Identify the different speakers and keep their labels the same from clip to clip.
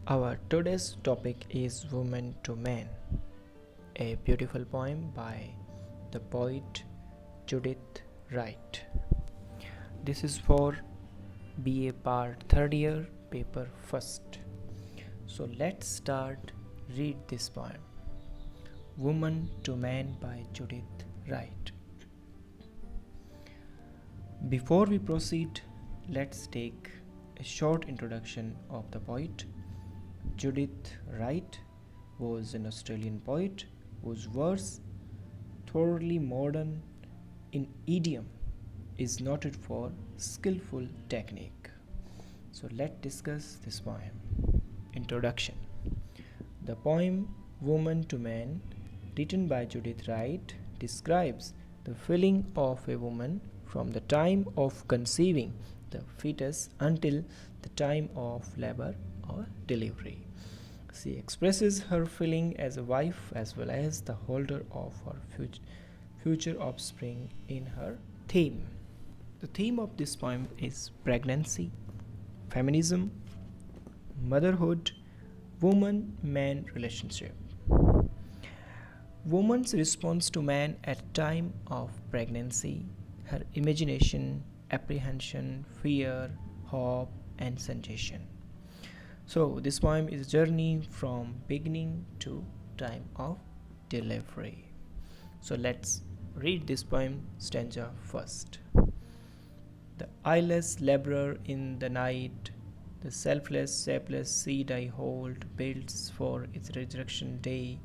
Speaker 1: Our today's topic is Woman to Man, a beautiful poem by the poet Judith Wright. This is for BA Part 3rd year, paper 1st. So let's start read this poem. Woman to Man by Judith Wright. Before we proceed, let's take a short introduction of the poet. Judith Wright was an Australian poet whose verse, thoroughly modern in idiom, is noted for skillful technique. So let's discuss this poem. Introduction. The poem Woman to Man, written by Judith Wright, describes the feeling of a woman from the time of conceiving the fetus until the time of labor or delivery. She expresses her feeling as a wife as well as the holder of her future offspring in her theme. The theme of this poem is pregnancy, feminism, motherhood, woman-man relationship. Woman's response to man at time of pregnancy, her imagination, apprehension, fear, hope, and sensation. So this poem is a journey from beginning to time of delivery. So let's read this poem stanza first. The eyeless laborer in the night, the selfless, shapeless seed I hold, builds for its resurrection day,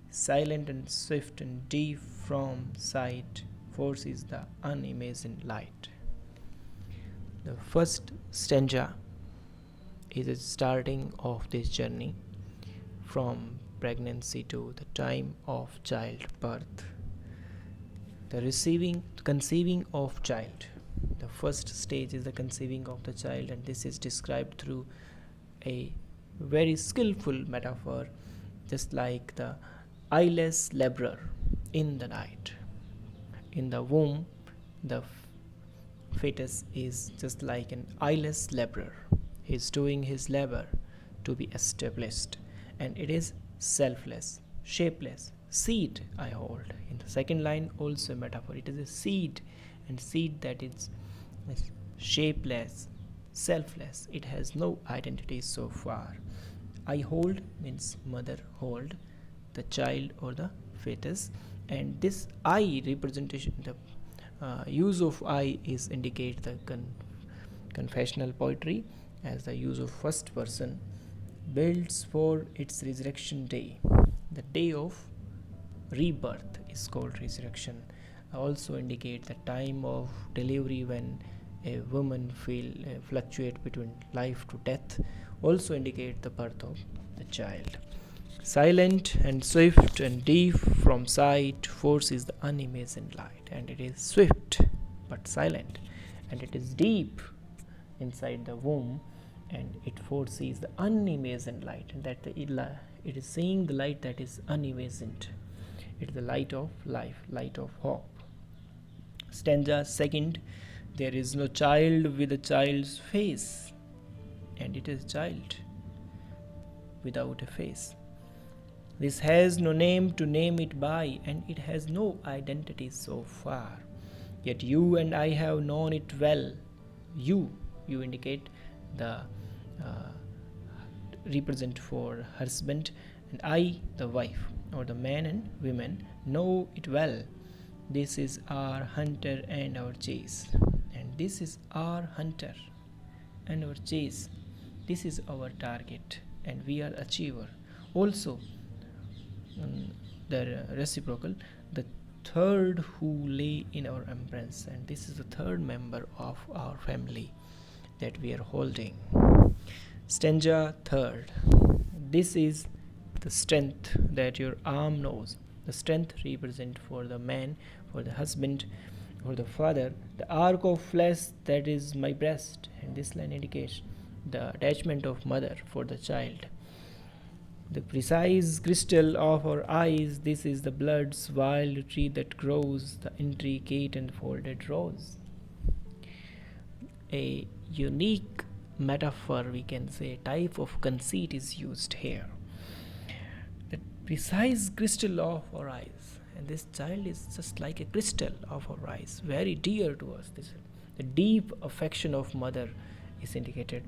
Speaker 1: silent and swift and deep from sight, forces the unimagined light. The first stanza is a starting of this journey from pregnancy to the time of childbirth. The conceiving of child. The first stage is the conceiving of the child, and this is described through a very skillful metaphor, just like the eyeless laborer in the night. In the womb, the fetus is just like an eyeless laborer. He is doing his labor to be established, and it is selfless, shapeless seed I hold. In the second line, also a metaphor. It is a seed, and seed that is shapeless, selfless. It has no identity so far. I hold means mother hold the child or the fetus, and this I representation, the use of I is indicate the confessional poetry, as the use of first person, builds for its resurrection day. The day of rebirth is called resurrection. Also indicate the time of delivery when a woman fluctuate between life to death. Also indicate the birth of the child. Silent and swift and deep from sight, forces the unimagined light, and it is swift but silent, and it is deep inside the womb, and it foresees the unimagined light, and that it is seeing the light that is unimagined. It is the light of life, light of hope. Stanza second. There is no child with a child's face, and it is child without a face. This has no name to name it by, and it has no identity so far. Yet you and I have known it well. You indicate the represent for husband, and I the wife, or the man and women, know it well. This is our hunter and our chase, and this is our hunter and our chase. This is our target, and we are achiever. Also, the reciprocal, the third who lay in our embrace, and this is the third member of our family that we are holding. Stanza third. This is the strength that your arm knows. The strength represent for the man, for the husband, for the father, the arc of flesh that is my breast, and this line indicates the attachment of mother for the child. The precise crystal of our eyes, this is the blood's wild tree that grows, the intricate and folded rose. A unique metaphor, we can say, type of conceit is used here. The precise crystal of our eyes, and this child is just like a crystal of our eyes, very dear to us. This the deep affection of mother is indicated.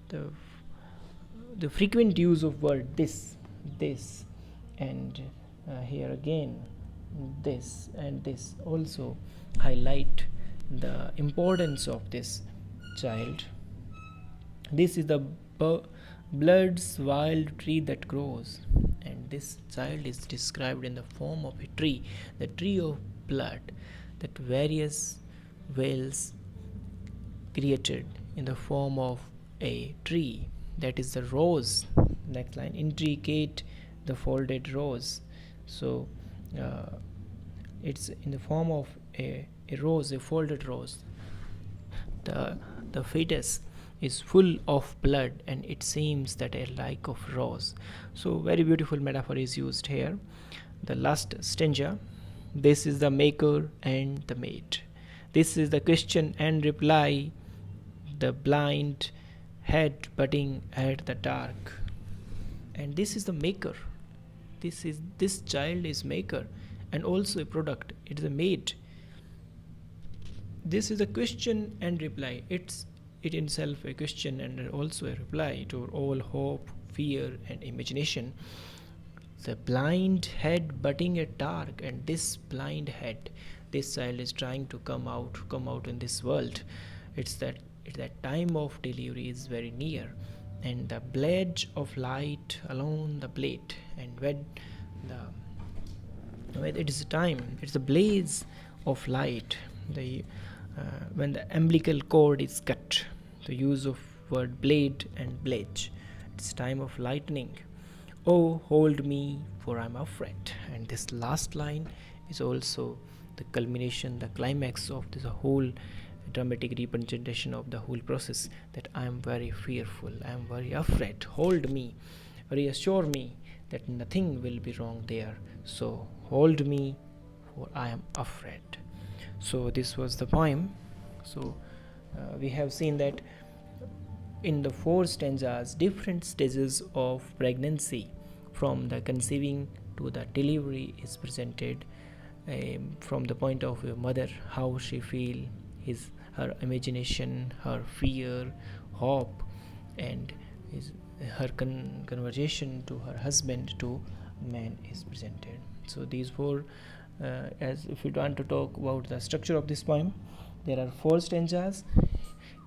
Speaker 1: The the frequent use of word this, and here again this and this also highlight the importance of this child. This is the blood's wild tree that grows, and this child is described in the form of a tree, the tree of blood, that various whales created in the form of a tree, that is the rose. Next line, intricate the folded rose. So it's in the form of a rose, a folded rose. The fetus is full of blood, and it seems that a like of rose. So very beautiful metaphor is used here. The last stanza, this is the maker and the mate. This is the question and reply, the blind head butting at the dark. And this is the maker. This child is maker and also a product. It is a mate. This is a question and reply. It itself a question and also a reply to all hope, fear, and imagination. The blind head butting at dark, and this blind head, this child is trying to come out in this world. It's that time of delivery is very near, and the blade of light along the blade, and when it is time, it's the blaze of light. When the umbilical cord is cut, the use of word blade and blade, it's time of lightning. Oh, hold me, for I'm afraid. And this last line is also the culmination, the climax of this whole dramatic representation of the whole process, that I am very fearful, I am very afraid. Hold me, reassure me that nothing will be wrong there. So hold me, for I am afraid. So this was the poem. So we have seen that in the 4 stanzas, different stages of pregnancy, from the conceiving to the delivery, is presented from the point of view of mother, how she feel, her imagination, her fear, hope, and her conversation to her husband, to man, is presented. So these 4, as if you want to talk about the structure of this poem, there are 4 stanzas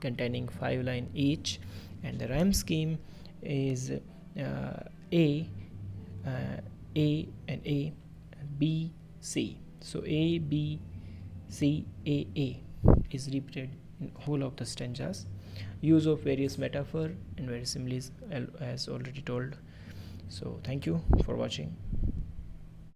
Speaker 1: containing 5 lines each, and the rhyme scheme is A and A, B, C. So A, B, C, A is repeated in whole of the stanzas. Use of various metaphor and various similes as already told. So thank you for watching.